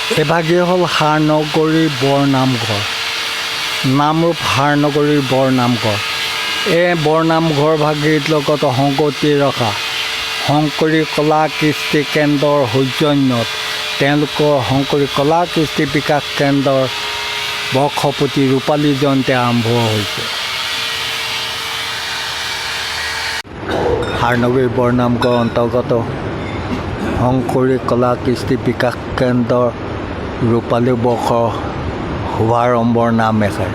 এভাগেই হ'ল হাৰনগৰীৰ বৰনামঘৰ, নামৰূপ হাৰনগৰীৰ বৰনামঘৰ। এই বৰনামঘৰ ভাগিৰ লগত সংগতি ৰখা শংকৰী কলা কৃষ্টি কেন্দ্ৰৰ সৌজন্যত তেওঁলোকৰ শংকৰী কলা কৃষ্টি বিকাশ কেন্দ্ৰৰ বৰ্ষপতি ৰূপালী জয়ন্তী আৰম্ভ হৈছে। হাৰনগৰী বৰনামঘৰ অন্তৰ্গত শংকৰী কলা কৃষ্টি বিকাশ কেন্দ্ৰৰ ৰূপালী বৰ্ষৰ শুভাৰম্ভৰ নাম এষাৰ।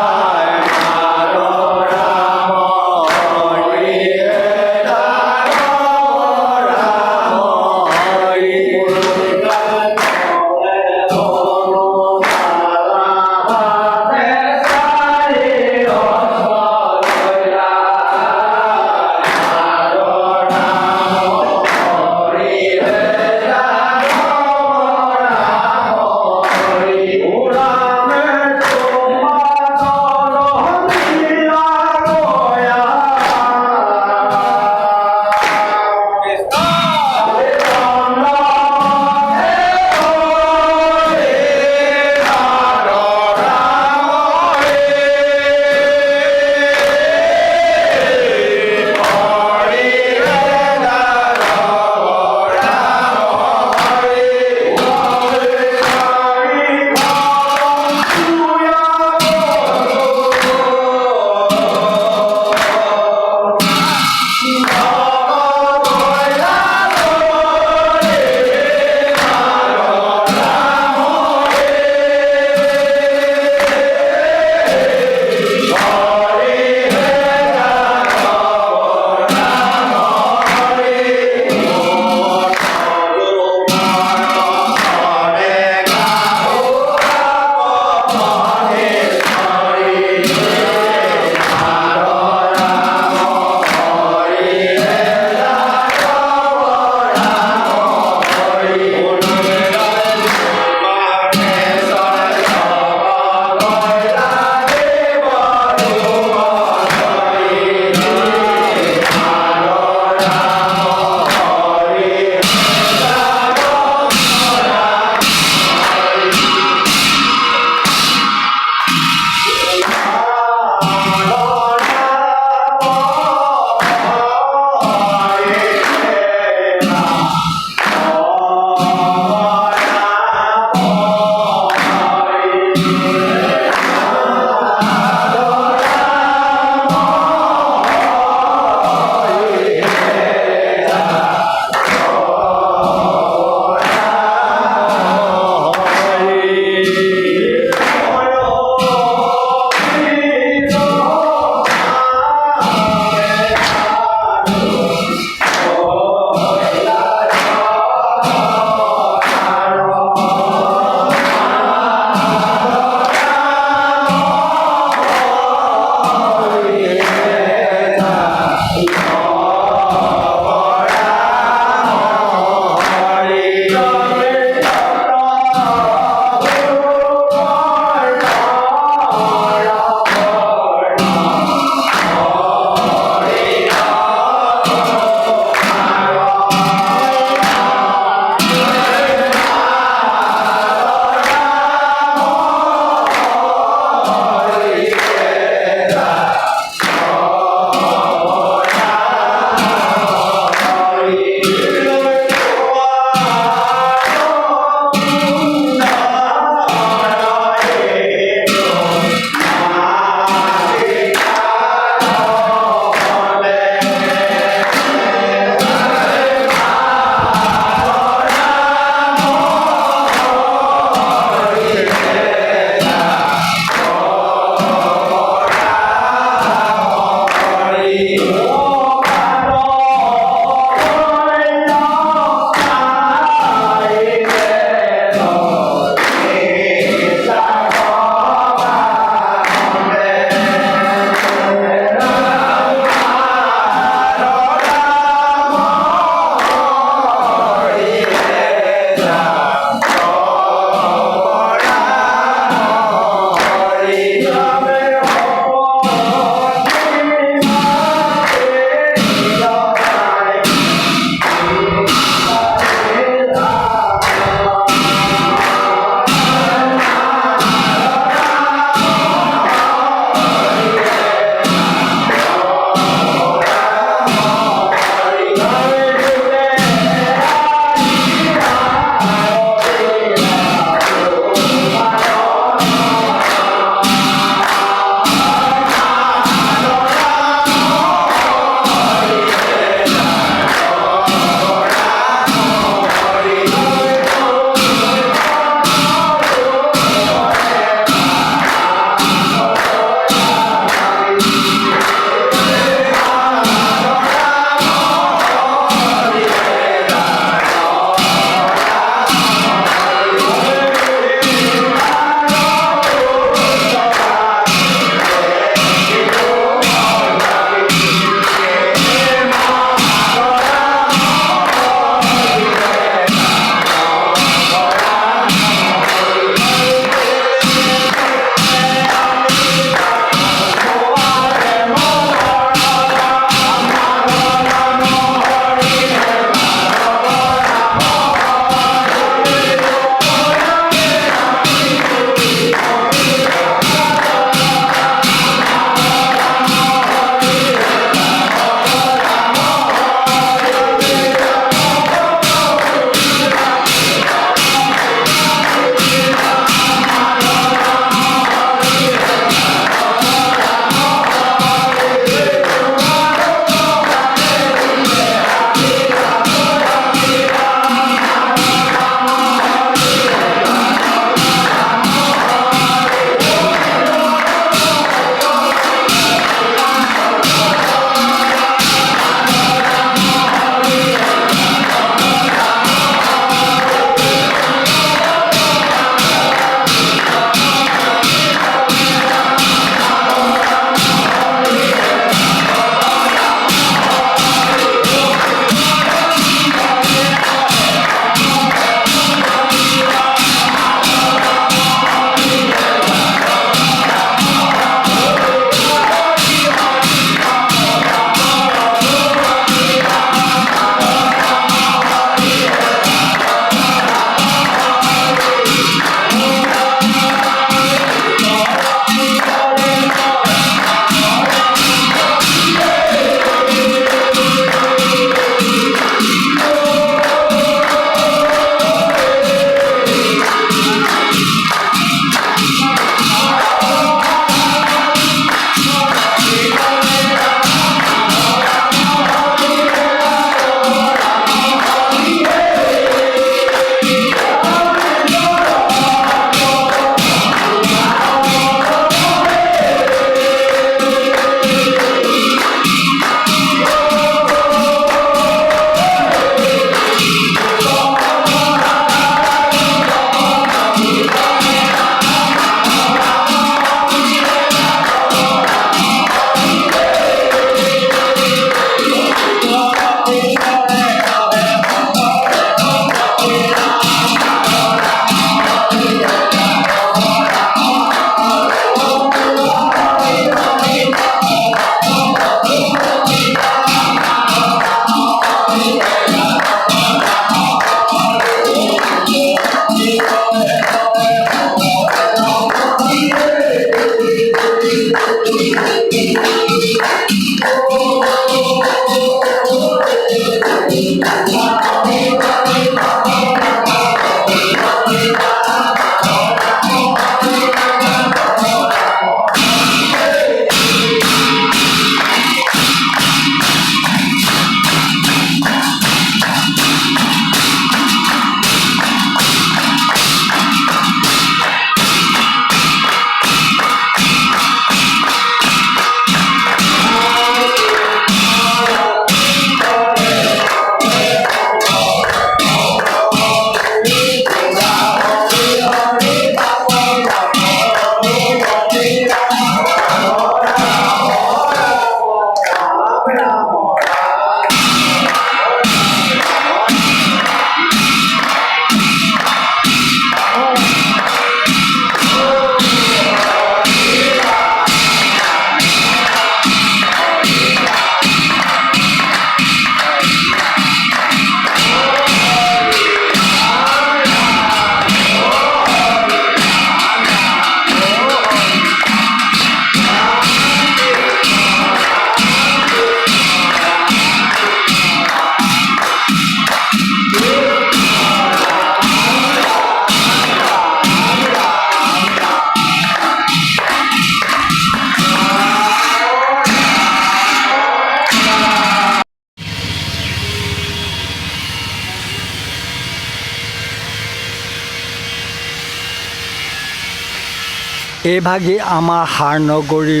এইভাগি আমাৰ হাৰনগৰী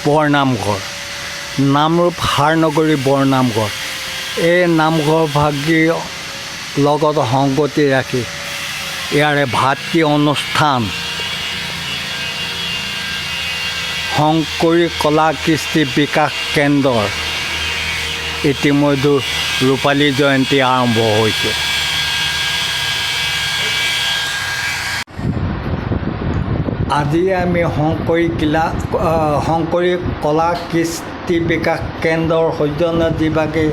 বৰনামঘৰ, নামৰূপ হাৰনগৰী বৰনামঘৰ। এই নামঘৰ ভাগিৰ লগত সংগতি ৰাখি ইয়াৰে ভাতৃ অনুষ্ঠান শংকৰী কলা কৃষ্টি বিকাশ কেন্দ্ৰৰ ইতিমধ্যে ৰূপালী জয়ন্তী আৰম্ভ হৈছে। আজি আমি শংকৰী কলা কৃষ্টি বিকাশ কেন্দ্ৰৰ সৌজন্যত যিভাগে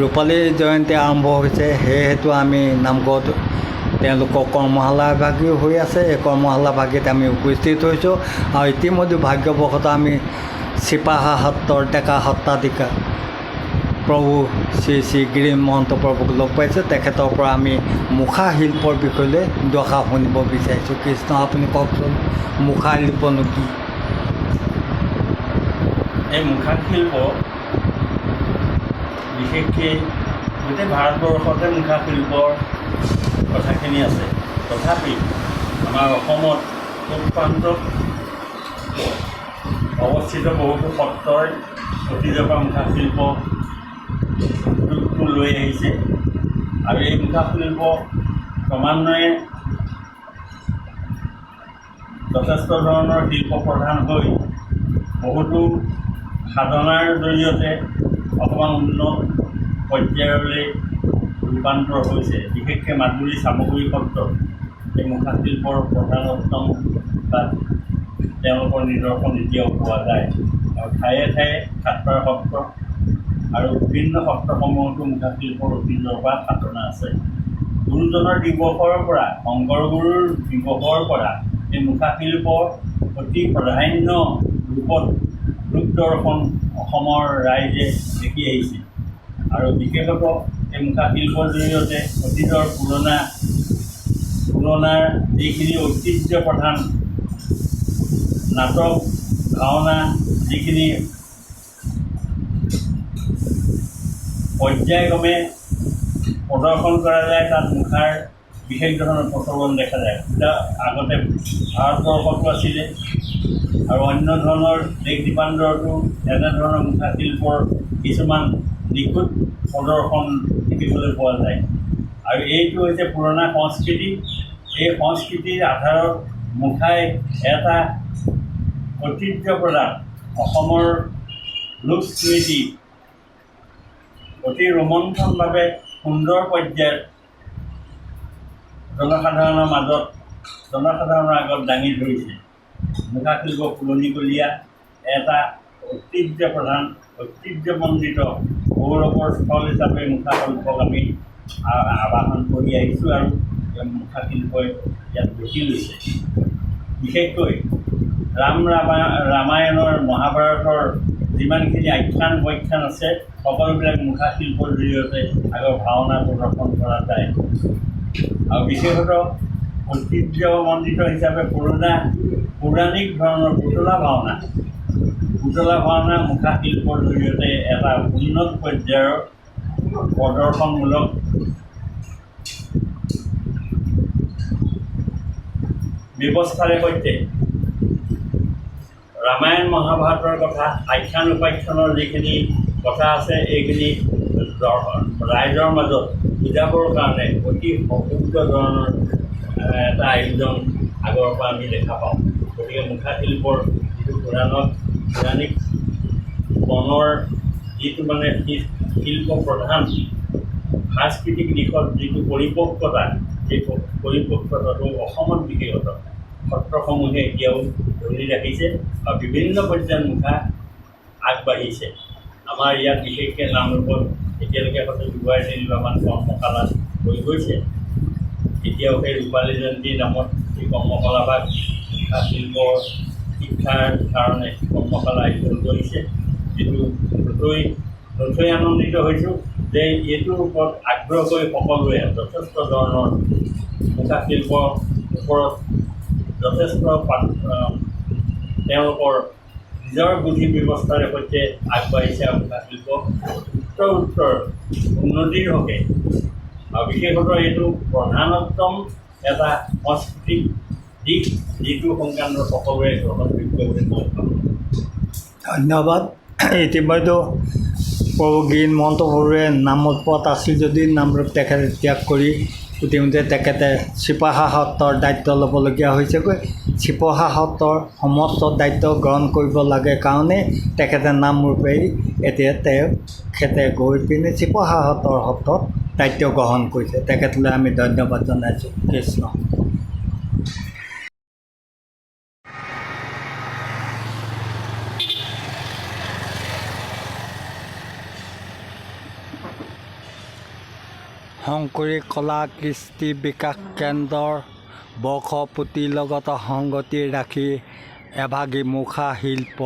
ৰূপালী জয়ন্তী আৰম্ভ হৈছে, সেয়েহেতু আমি নামঘৰত তেওঁলোকৰ কৰ্মশালা ভাগি হৈ আছে। এই কৰ্মশালা ভাগিত আমি উপস্থিত হৈছোঁ আৰু ইতিমধ্যে ভাগ্যবশতঃ আমি চিপাহা সত্ৰৰ ডেকা সত্ৰাধিকাৰ প্ৰভু শ্ৰী শ্ৰী গিৰীশ মহন্ত প্ৰভুক লগ পাইছোঁ। তেখেতৰ পৰা আমি মুখা শিল্পৰ বিষয়লৈ দুআষাৰ শুনিব বিচাৰিছোঁ। কৃষ্ণ, আপুনি কওকচোন, মুখা শিল্পনো কি? এই মুখা শিল্প বিশেষকৈ গোটেই ভাৰতবৰ্ষতে মুখা শিল্পৰ কথাখিনি আছে। তথাপি আমাৰ অসমত পূব প্ৰান্তত অৱস্থিত বহুতো সত্ৰই অতীজৰ পৰা মুখা শিল্প ৰূপটো লৈ আহিছে আৰু এই মুখা শিল্প ক্ৰমান্বয়ে যথেষ্ট ধৰণৰ শিল্প প্ৰধান হৈ বহুতো সাধনাৰ জৰিয়তে অকণমান উন্নত পৰ্যায়লৈ ৰূপান্তৰ হৈছে। বিশেষকৈ মাজুলী চামগুৰি সত্ৰত এই মুখা শিল্পৰ প্ৰধানতম তাত তেওঁলোকৰ নিদৰ্শন এতিয়াও পোৱা যায় আৰু ঠায়ে ঠায়ে খাটপাৰ সত্ৰ আৰু বিভিন্ন সত্ৰসমূহতো মুখা শিল্পৰ অতীজৰ পৰা সাধনা আছে। গুৰুজনৰ দিৱসৰ পৰা, শংকৰ গুৰুৰ দিৱসৰ পৰা এই মুখা শিল্পৰ অতি প্ৰাধান্য ৰূপত ৰূপ দৰ্শন অসমৰ ৰাইজে দেখি আহিছে আৰু বিশেষতঃ এই মুখা শিল্পৰ জৰিয়তে অতীতৰ পুৰণাৰ যিখিনি ঐতিহ্য প্ৰধান নাটক, ভাওনা, যিখিনি পৰ্যায়ক্ৰমে প্ৰদৰ্শন কৰা যায়, তাত মুখাৰ বিশেষ ধৰণৰ প্ৰচলন দেখা যায়। এতিয়া আগতে ভাৰতবৰ্ষতো আছিলে আৰু অন্য ধৰণৰ দেশ দীপান্তৰতো এনেধৰণৰ মুখা শিল্পৰ কিছুমান নিখুঁত প্ৰদৰ্শন দেখিবলৈ পোৱা যায় আৰু এইটো হৈছে পুৰণা সংস্কৃতি। এই সংস্কৃতিৰ আধাৰত মুখাই এটা ঐতিহ্য প্ৰদান, অসমৰ লোক স্মৃতি অতি ৰোমন্থনভাৱে সুন্দৰ পৰ্যায়ত জনসাধাৰণৰ আগত দাঙি ধৰিছে। মুখা শিল্প পুৰণিকলীয়া এটা ঐতিহ্য প্ৰধান, ঐতিহ্যমণ্ডিত গৌৰৱৰ স্থল হিচাপে মুখা শিল্পক আমি আবাহন কৰি আহিছোঁ আৰু মুখা শিল্পই ইয়াত গতি লৈছে। বিশেষকৈ ৰামায়ণৰ, মহাভাৰতৰ যিমানখিনি আখ্যান ব্যাখ্যান আছে, সকলোবিলাক মুখা শিল্পৰ জৰিয়তে আগৰ ভাওনা প্ৰদৰ্শন কৰা যায় আৰু বিশেষতঃ ঐতিহ্যমণ্ডিত হিচাপে পৌৰাণিক ধৰণৰ পুতলা ভাওনা মুখা শিল্পৰ জৰিয়তে এটা উন্নত পৰ্যায়ৰ প্ৰদৰ্শনমূলক ব্যৱস্থাৰে সৈতে ৰামায়ণ মহাভাৰতৰ কথা, আখ্যান উপাখ্যানৰ যিখিনি কথা আছে, এইখিনি ৰাইজৰ মাজত বুজাবৰ কাৰণে অতি সহযোগ্য ধৰণৰ এটা আয়োজন আগৰ পৰা আমি দেখা পাওঁ। গতিকে মুখা শিল্পৰ যিটো পৌৰাণিক মনৰ যিটো মানে শিল্প প্ৰধান সাংস্কৃতিক দিশত যিটো পৰিপক্কতা, সেই পৰিপক্কতাটো অসমত বিশেষত সত্ৰসমূহে এতিয়াও ধৰি ৰাখিছে আৰু বিভিন্ন পৰ্যায়ত মুখা আগবাঢ়িছে। আমাৰ ইয়াত বিশেষকৈ নামৰূপত এতিয়ালৈকে হয়তো 2-3বাৰমান কৰ্মশালা হৈ গৈছে। এতিয়াও সেই ৰূপালী জয়ন্তীৰ নামত এই কৰ্মশালাভাগ মুখা শিল্পৰ শিক্ষাৰ কাৰণে কৰ্মশালা আয়োজন কৰিছে, যিটো নথৈ আনন্দিত হৈছোঁ যে এইটোৰ ওপৰত আগ্ৰহ কৰি সকলোৱে যথেষ্ট ধৰণৰ মুখা শিল্পৰ ওপৰত যথেষ্ট তেওঁলোকৰ নিজৰ বুদ্ধি ব্যৱস্থাৰে সৈতে আগবাঢ়িছে আৰু মুখা শিল্প উত্তৰ উন্নতিৰ হকে আৰু বিশেষতঃ এইটো প্ৰধানতম এটা সাংস্কৃতিক দিশ যিটো সংক্ৰান্তত সকলোৱে গ্ৰহণযোগ্য বুলি মই ভাবোঁ। ধন্যবাদ। ইতিমধ্যে প্ৰভু গিৰিমন্ত বড়োৱে নামৰ পদ আছিল যদি নামৰূপ তেখেতে ত্যাগ কৰি ইতিমধ্যে তেখেতে চিপাহা সত্ৰৰ দায়িত্ব ল'বলগীয়া হৈছেগৈ। চিপাহা সত্ৰৰ সমস্ত দায়িত্ব গ্ৰহণ কৰিব লাগে কাৰণে তেখেতে নামৰূপে এতিয়া তেখেতে গৈ পিনে চিপাহা সত্ৰত দায়িত্ব গ্ৰহণ কৰিছে। তেখেতলৈ আমি ধন্যবাদ জনাইছোঁ। কৃষ্ণ। শংকৰী কলা কৃষ্টি বিকাশ কেন্দ্ৰৰ বৰ্ষপূৰ্তিৰ লগত সংগতি ৰাখি এভাগী মুখা শিল্প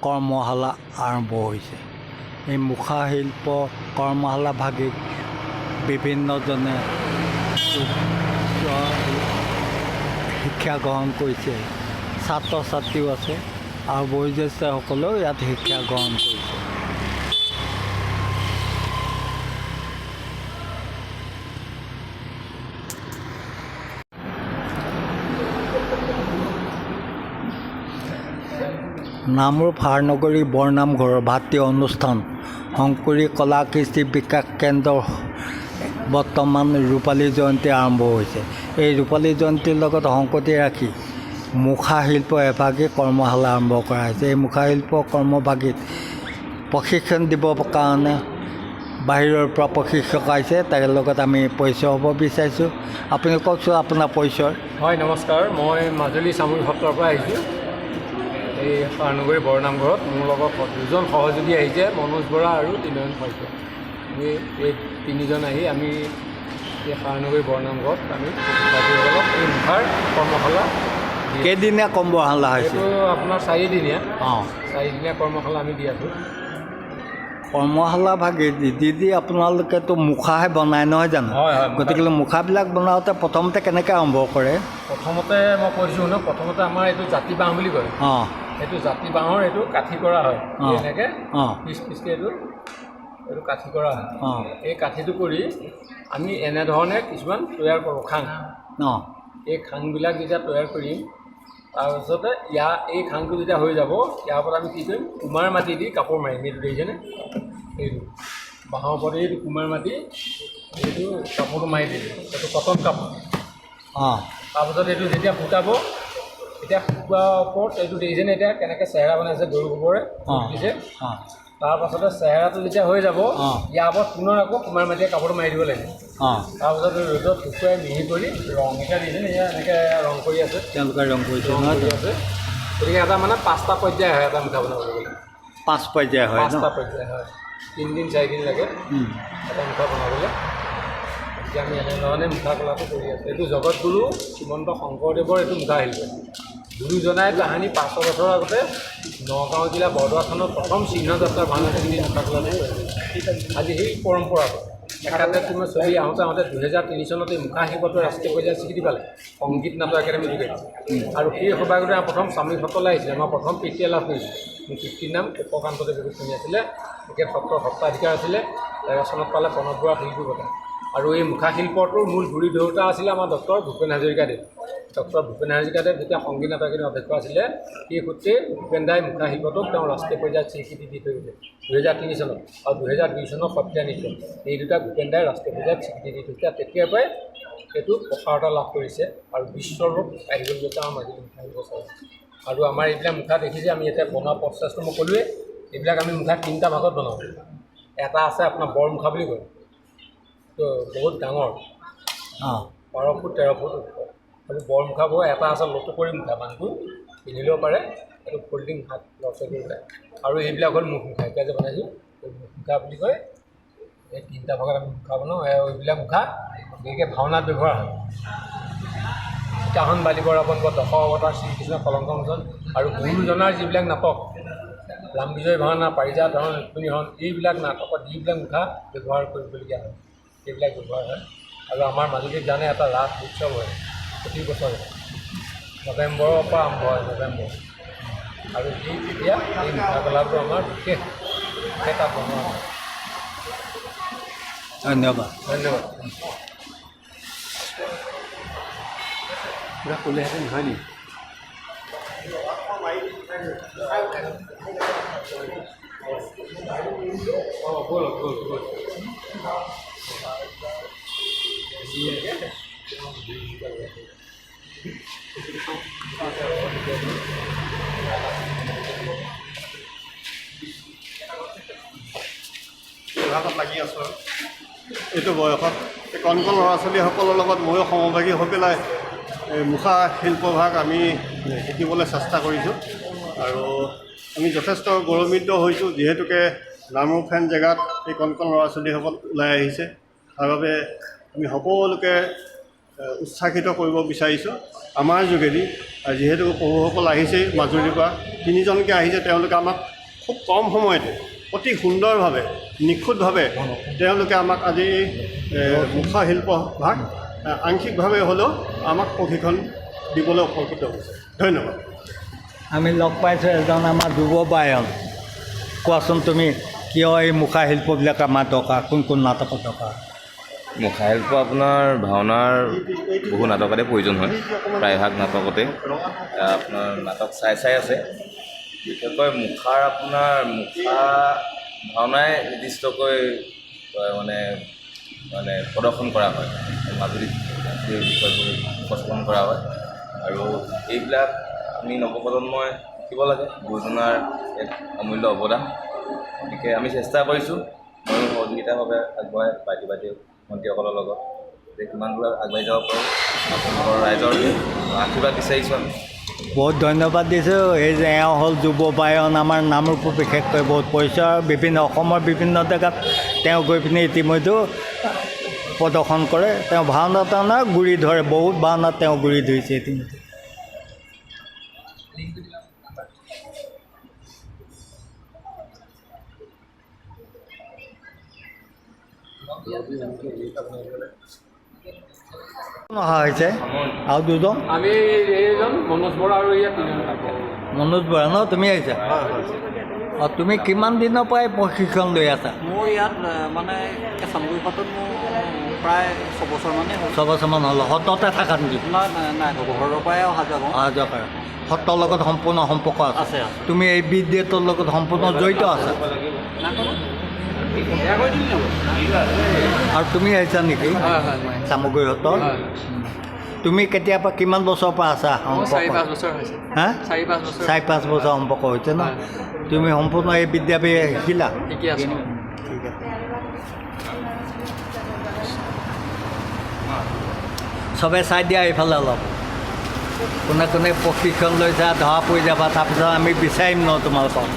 কৰ্মশালা আৰম্ভ হৈছে। এই মুখা শিল্প কৰ্মশালা ভাগিত বিভিন্নজনে শিক্ষা গ্ৰহণ কৰিছে। ছাত্ৰ ছাত্ৰীও আছে আৰু বয়োজ্যেষ্ঠসকলেও ইয়াত শিক্ষা গ্ৰহণ কৰিছে। নামৰূপ হাৰনগৰী বৰনামঘৰৰ ভাতৃ অনুষ্ঠান শংকৰী কলা কৃষ্টি বিকাশ কেন্দ্ৰৰ বৰ্তমান ৰূপালী জয়ন্তী আৰম্ভ হৈছে। এই ৰূপালী জয়ন্তীৰ লগত সংগতি ৰাখি মুখা শিল্প এভাগী কৰ্মশালা আৰম্ভ কৰা হৈছে। এই মুখা শিল্প কৰ্মভাগীত প্ৰশিক্ষণ দিবৰ কাৰণে বাহিৰৰ পৰা প্ৰশিক্ষক আহিছে। তাৰ লগত আমি পৰিচয় হ'ব বিচাৰিছোঁ। আপুনি কওকচোন আপোনাৰ পৰিচয়। হয়, নমস্কাৰ। মই মাজুলী চামগুৰি সত্ৰৰ পৰা আহিছোঁ। এই হাৰনগৰী বৰনামঘৰত মোৰ লগত দুজন সহযোগী আহিছে, মনোজ বৰা আৰু ত্ৰিনয়ন শইকীয়া। আমি এই তিনিজন আহি আমি এই হাৰনগৰী বৰনামঘৰত আমি শিক্ষাৰ্থীসকলক এই মুখাৰ কৰ্মশালা কেইদিনীয়া কৰ্মশালা হৈছে? এইটো আপোনাৰ চাৰিদিনীয়া অঁ, কৰ্মশালা আমি দি আছোঁ। কৰ্মশালা ভাগে দি আপোনালোকেতো মুখাহে বনায় নহয় জানো? হয় হয়। গতিকে মুখাবিলাক বনাওঁতে প্ৰথমতে কেনেকৈ আৰম্ভ কৰে? প্ৰথমতে মই কৈছোঁ শুনক, প্ৰথমতে আমাৰ এইটো জাতি বাঁহ বুলি কয়। অঁ, এইটো জাতি বাঁহৰ এইটো কাঠি কৰা হয়। এনেকৈ অঁ, পিচকৈ এইটো কাঠি কৰা হয়। অঁ, এই কাঠিটো কৰি আমি এনেধৰণে কিছুমান তৈয়াৰ কৰোঁ খাং। অঁ, এই খাংবিলাক যেতিয়া তৈয়াৰ কৰিম, তাৰপিছতে এই খাংটো যেতিয়া হৈ যাব, ইয়াৰ ওপৰত আমি কি কৰিম, কুমাৰ মাটি দি কাপোৰ মাৰিম। এইটো দেখিছেনে? এইটো বাঁহৰ ওপৰত এইটো কুমাৰ মাটি, এইটো কাপোৰটো মাৰি দিম। এইটো কটন কাপোৰ। অঁ, তাৰপিছত এইটো যেতিয়া শুকাব, এতিয়া শুকোৱাৰ ওপৰত এইটো দেখিছেনে এতিয়া কেনেকৈ চেহেৰা বনাইছে গৰু গোবৰে দিছে। অঁ, তাৰপাছতে চেহেৰাটো যেতিয়া হৈ যাব, অঁ, ইয়াৰ ওপৰত পুনৰ আকৌ কুমাৰ মাটিয়ে কাপোৰটো মাৰি দিব লাগে। অঁ, তাৰপিছত ৰ'দত শুকুৱাই মিহি কৰি ৰং এতিয়া দিছে, এয়া এনেকৈ ৰং কৰি আছে, তেওঁলোকে ৰং কৰিছে ৰং নহয় কৰি জানো? আছে। গতিকে এটা মানে 5টা পৰ্যায় হয় এটা মুখা বনাবলৈ গ'লে। 5 পৰ্যায় হয় ন? 5টা পৰ্যায় হয়। 3 দিন 4 দিন লাগে এটা মুখা বনাবলৈ। এতিয়া আমি এনেধৰণে মুখা কলাটো কৰি আছোঁ। এইটো জগতগুৰু শ্ৰীমন্ত শংকৰদেৱৰ এইটো মুখা শিল্প। গুৰুজনাই তাহানি 500 বছৰৰ আগতে নগাঁও জিলা বৰদোৱা থানত প্ৰথম চিহ্নযাত্ৰা ভাওনাখিনি মুখা কলাটো কৰিছিল। আজি সেই পৰম্পৰাটো একাদেশীমে চলি আহোঁতে 2003 চনত এই মুখা শিল্পটোৱে ৰাষ্ট্ৰীয় পৰ্যায়ত স্বীকৃতি পালে সংগীত নাটক একাডেমি যোগে। আৰু সেই সভাগতে আমাৰ প্ৰথম স্বামীসকলে আহিছিলে। আমাৰ প্ৰথম পিতৃয়ে লাভ কৰিছিল। মোৰ পিতৃৰ নাম উপকান্তদেৱ গোস্বামী আছিলে। তেখেত সত্ৰৰ সত্ৰাধিকাৰ আছিলে। 13 চনত পালে প্ৰণৱ বৰা শিল্পী বঁটা। আৰু এই মুখা শিল্পটোৰ মূল গুৰি ধৰোঁতা আছিলে আমাৰ ডক্টৰ ভূপেন হাজৰিকাদেৱ। ডক্টৰ ভূপেন হাজৰিকাদেৱ যেতিয়া সংগীত নাটক একাডেমীৰ অধ্যক্ষ আছিলে, সেই সূত্ৰে ভূপেন দাই মুখা শিল্পটোক তেওঁ ৰাষ্ট্ৰীয় পৰ্যায়ত স্বীকৃতি দি থৈ গৈছে 2003 চনত। আৰু 2002 চনত সত্ৰীয়া নৃত্য, এই দুটা ভূপেন দাই ৰাষ্ট্ৰীয় পৰ্যায়ত স্বীকৃতি দি থৈছে। তেতিয়াৰ পৰাই এইটো প্ৰসাৰতা লাভ কৰিছে আৰু বিশ্বৰূপ আহিবলৈ গৈছে আমাৰ মাজুলী মুখা শিল্প চলে। আৰু আমাৰ এইবিলাক মুখা দেখিছে আমি এতিয়া বনোৱা প্ৰচেছটো মই ক'লোৱেই। এইবিলাক আমি মুখা 3টা ভাগত বনাওঁ। এটা আছে আপোনাৰ বৰ মুখা বুলি কয়, তো বহুত ডাঙৰ, 12 ফুট 13 ফুট ওখ। আৰু বৰ মুখাবোৰ এটা আছে লটুকৰি মুখা, মানুহটো পিন্ধিলেও পাৰে, এইটো ফল্ডিং হাত লৰচৰ কৰি যায়। আৰু এইবিলাক হ'ল মুখ মুখা, এতিয়া যে বনাইছোঁ মুখ মুখা বুলি কয়। এই 3টা ভাগত আমি মুখা বনাওঁ। এইবিলাক মুখা বিশেষকৈ ভাওনাত ব্যৱহাৰ হয়। সীতাহন বালিবৰ ৰাৱণ, দশ অৱতাৰ, শ্ৰীকৃষ্ণ কলংক মোচন আৰু গুৰুজনাৰ যিবিলাক নাটক, ৰাম বিজয় ভাওনা, পাৰিজাত হৰণ, ৰুক্মিণী হৰণ, এইবিলাক নাটকত যিবিলাক মুখা ব্যৱহাৰ কৰিবলগীয়া হয়, সেইবিলাক ব্যৱহাৰ হয়। আৰু আমাৰ মাজুলীত জানে এটা ৰাস উৎসৱ হয় প্ৰতি বছৰে, নৱেম্বৰৰ পৰা আৰম্ভ হয়, নৱেম্বৰ। আৰু তেতিয়া এই মুখা কলাটো আমাৰ বিশেষ তাত বনোৱা হয়। ধন্যবাদ। ধন্যবাদ। পূৰা ক'লেহেঁতেন নহয় নি অঁ গ'ল গ'ল গ'ল বিভাগত লাগি আছোঁ আৰু এইটো বয়সত এই কণ কণ ল'ৰা ছোৱালীসকলৰ লগত ময়ো সমভাগী হৈ পেলাই এই মুখা শিল্পভাগ আমি শিকিবলৈ চেষ্টা কৰিছোঁ আৰু আমি যথেষ্ট গৌৰৱান্বিত হৈছোঁ যিহেতুকে নামৰূপ ফেন জেগাত এই কণ কণ ল'ৰা ছোৱালীসকল ওলাই আহিছে তাৰ বাবে আমি সকলোকে উৎসাহিত কৰিব বিচাৰিছোঁ আমাৰ যোগেদি আৰু যিহেতু পঢ়ুসকল আহিছেই মাজুলীৰ পৰা 3জনকৈ আহিছে তেওঁলোকে আমাক খুব কম সময়তে অতি সুন্দৰভাৱে নিখুঁতভাৱে তেওঁলোকে আমাক আজি মুখা শিল্পভাগ আংশিকভাৱে হ'লেও আমাক প্ৰশিক্ষণ দিবলৈ উপকৃত হৈছে ধন্যবাদ আমি লগ পাইছোঁ এজন আমাৰ যুৱ বায়ন কোৱাচোন তুমি কিয় এই মুখা শিল্পবিলাক আমাৰ দৰকাৰ কোন কোন নাটকত দৰকাৰ মুখা শিল্প আপোনাৰ ভাওনাৰ বহু নাটকতে প্ৰয়োজন হয় প্ৰায়ভাগ নাটকতে আপোনাৰ নাটক চাই আছে বিশেষকৈ মুখাৰ আপোনাৰ মুখা ভাওনাই নিৰ্দিষ্টকৈ মানে প্ৰদৰ্শন কৰা হয় মাজুলীত সেই বিষয়বোৰ উপস্থাপন কৰা হয় আৰু এইবিলাক আমি নৱপ্ৰজন্মই শিকিব লাগে গুৰুজনাৰ এক অমূল্য অৱদান গতিকে আমি চেষ্টা কৰিছোঁ ময়ো সহযোগিতাভাৱে আগবঢ়াই বাইদেউ মন্ত্ৰীসকলৰ লগত যে কিমান দূৰ আগবাঢ়ি যাব পাৰোঁ আপোনালোকৰ ৰাইজৰ আশীৰ্বাদ বিচাৰিছোঁ আমি বহুত ধন্যবাদ দিছোঁ এই যে এওঁ হ'ল যুৱ বায়ন আমাৰ নামৰূপ বিশেষকৈ বহুত পৰিচয় বিভিন্ন অসমৰ বিভিন্ন জেগাত তেওঁ গৈ পিনি ইতিমধ্যে প্ৰদৰ্শন কৰে তেওঁ ভাওনা গুৰি ধৰে বহুত ভাওনাত তেওঁ গুৰি ধৰিছে ইতিমধ্যে অহা হৈছে আৰু দুজন আমি এইজন মনোজ বৰা আৰু ইয়াত 3জন মনোজ বৰা ন তুমি আহিছা অঁ তুমি কিমান দিনৰ পৰাই প্ৰশিক্ষণ লৈ আছা মোৰ ইয়াত মানে চামগুৰি সত্ৰত মোৰ প্ৰায় 6 বছৰমানেই হ'ল 6 বছৰমান হ'ল সত্ৰতে থাকা নেকি নাই ঘৰৰ পৰাই অহা যোৱা কৰোঁ অহা যোৱা কৰা সত্ৰৰ লগত সম্পূৰ্ণ সম্পৰ্ক আছে আছে তুমি এই বিদ্যুতৰ লগত সম্পূৰ্ণ জড়িত আছা আৰু তুমি আহিছা নেকি চামগুৰি সত্ৰৰ তুমি কেতিয়াৰ পৰা কিমান বছৰৰ পৰা আছা সম্পৰ্ক 4-5 বছৰ হৈছে হা 4-5 বছৰ 4-5 বছৰ সম্পৰ্ক হৈছে ন তুমি সম্পূৰ্ণ এই বিদ্যাপীঠ শিকিলা শিকি আছোঁ ঠিক আছে চবে চাই দিয়া এইফালে অলপ কোনে কোনে প্ৰশিক্ষণ লৈছা ধৰা পৰি যাবা তাৰপিছত আমি বিচাৰিম ন তোমালোকক